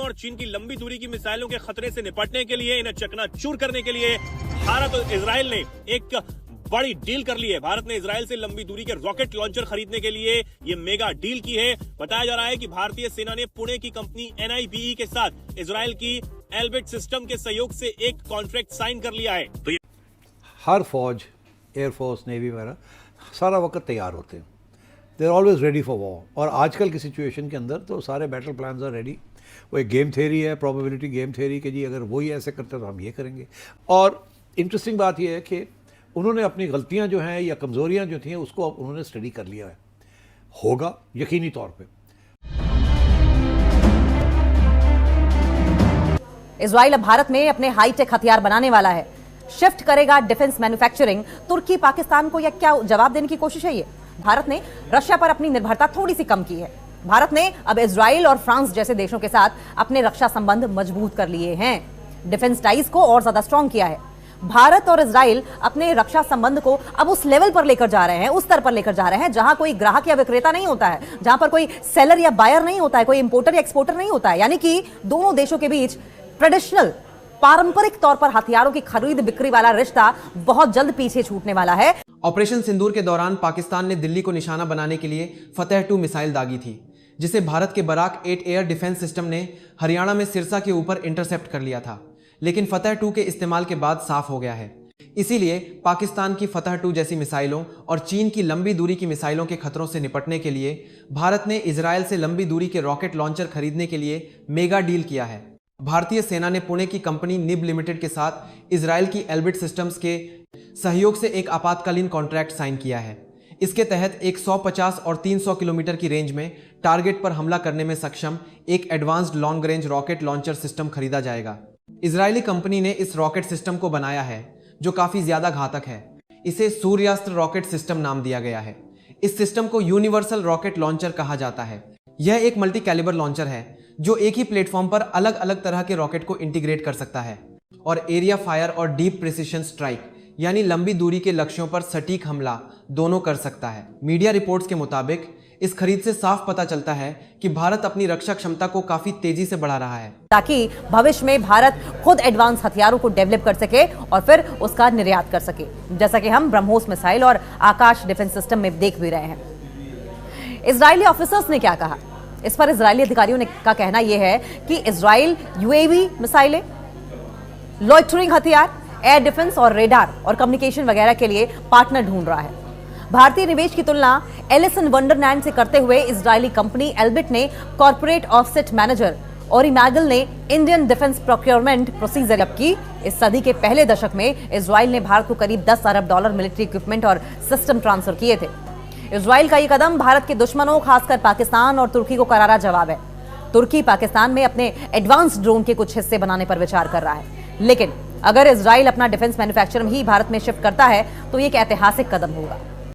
और चीन की लंबी दूरी की मिसाइलों के खतरे से निपटने के लिए, इन्हें चकनाचूर करने के लिए भारत और इजराइल ने एक बड़ी डील कर ली है। भारत ने इजराइल से लंबी दूरी के रॉकेट लॉन्चर खरीदने के लिए ये मेगा डील की है। बताया जा रहा है कि भारतीय सेना ने पुणे की कंपनी NIBE के साथ इजराइल की एल्बिट सिस्टम के सहयोग से एक कॉन्ट्रैक्ट साइन कर लिया है। तो हर फौज, एयरफोर्स, नेवी वगैरह सारा वक्त तैयार होते हैं। They are always ready for war. और आजकल की सिचुएशन के अंदर तो सारे बैटल प्लान्स आर रेडी। वो एक गेम थ्योरी है, प्रोबेबिलिटी गेम थ्योरी कि जी अगर वही ऐसे करते तो हम ये करेंगे। और इंटरेस्टिंग बात यह है कि उन्होंने अपनी गलतियां जो हैं या कमज़ोरियां जो थी उसको उन्होंने स्टडी कर लिया है। होगा यकीनी तौर पे। इजराइल अब भारत में अपने हाईटेक हथियार बनाने वाला है, शिफ्ट करेगा डिफेंस मैन्युफैक्चरिंग। तुर्की पाकिस्तान को यह क्या जवाब देने की कोशिश है? ये भारत ने रशिया पर अपनी निर्भरता थोड़ी सी कम की है। भारत ने अब इजराइल और फ्रांस जैसे देशों के साथ अपने रक्षा संबंध मजबूत कर लिए हैं, डिफेंस टाइज को और ज्यादा स्ट्रांग किया है। भारत और इजराइल अपने रक्षा संबंध को अब उस लेवल पर लेकर जा रहे हैं, उस स्तर पर लेकर जा रहे हैं जहां कोई ग्राहक या विक्रेता नहीं होता है, जहां पर कोई सेलर या बायर नहीं होता है, कोई इंपोर्टर या एक्सपोर्टर नहीं होता है। यानी कि दोनों देशों के बीच ट्रेडिशनल, पारंपरिक तौर पर हथियारों की खरीद बिक्री वाला रिश्ता बहुत जल्द पीछे छूटने वाला है। ऑपरेशन सिंदूर के दौरान पाकिस्तान ने दिल्ली को निशाना बनाने के लिए फतेह 2 मिसाइल दागी थी, जिसे भारत के बराक 8 एयर डिफेंस सिस्टम ने हरियाणा में सिरसा के ऊपर इंटरसेप्ट कर लिया था। लेकिन फतेह 2 के इस्तेमाल के बाद साफ हो गया है। इसीलिए पाकिस्तान की फतेह 2 जैसी मिसाइलों और चीन की लंबी दूरी की मिसाइलों के खतरों से निपटने के लिए भारत ने इजराइल से लंबी दूरी के रॉकेट लॉन्चर खरीदने के लिए मेगा डील किया है। भारतीय सेना ने पुणे की कंपनी निब लिमिटेड के साथ इजराइल की एल्बिट सिस्टम्स के सहयोग से एक आपातकालीन कॉन्ट्रैक्ट साइन किया है। इसके तहत एक 150 और 300 किलोमीटर की रेंज में टारगेट पर हमला करने में सक्षम एक advanced long range rocket launcher system खरीदा जाएगा। इजरायली कंपनी ने इस रॉकेट सिस्टम को बनाया है जो काफी ज्यादा घातक है। इसे सूर्यास्त्र रॉकेट सिस्टम नाम दिया गया है। इस सिस्टम को यूनिवर्सल रॉकेट लॉन्चर कहा जाता है। यह एक मल्टी कैलिबर लॉन्चर है जो एक ही प्लेटफॉर्म पर अलग अलग तरह के रॉकेट को इंटीग्रेट कर सकता है और एरिया फायर और डीप प्रिसिशन स्ट्राइक यानी लंबी दूरी के लक्ष्यों पर सटीक हमला दोनों कर सकता है। मीडिया रिपोर्ट्स के मुताबिक इस खरीद से साफ पता चलता है कि भारत अपनी रक्षा क्षमता को काफी तेजी से बढ़ा रहा है ताकि भविष्य में भारत खुद एडवांस हथियारों को डेवलप कर सके और फिर उसका निर्यात कर सके, जैसा कि हम ब्रह्मोस मिसाइल और आकाश डिफेंस सिस्टम में देख भी रहे हैं। इजरायली ऑफिसर्स ने क्या कहा? इस पर इजरायली अधिकारियों का कहना यह है कि इजराइल UAV मिसाइलें, लॉइटरिंग हथियार, एयर डिफेंस और रेडार और कम्युनिकेशन वगैरह के लिए पार्टनर ढूंढ रहा है। भारतीय निवेश की तुलना एलिसन वंडरलैंड से करते हुए इजरायली कंपनी एल्बिट ने कॉर्पोरेट ऑफसेट मैनेजर और इमैगल ने इंडियन डिफेंस प्रोक्योरमेंट प्रोसीजर की। इस सदी के पहले दशक में इजराइल ने भारत को करीब $10 अरब मिलिट्री इक्विपमेंट और सिस्टम ट्रांसफर किए थे। इजराइल का यह कदम भारत के दुश्मनों, खासकर पाकिस्तान और तुर्की को करारा जवाब है। तुर्की पाकिस्तान में अपने एडवांस ड्रोन के कुछ हिस्से बनाने पर विचार कर रहा है, लेकिन अगर इजराइल अपना डिफेंस मैन्युफैक्चरिंग ही भारत में शिफ्ट करता है तो ये एक ऐतिहासिक कदम होगा।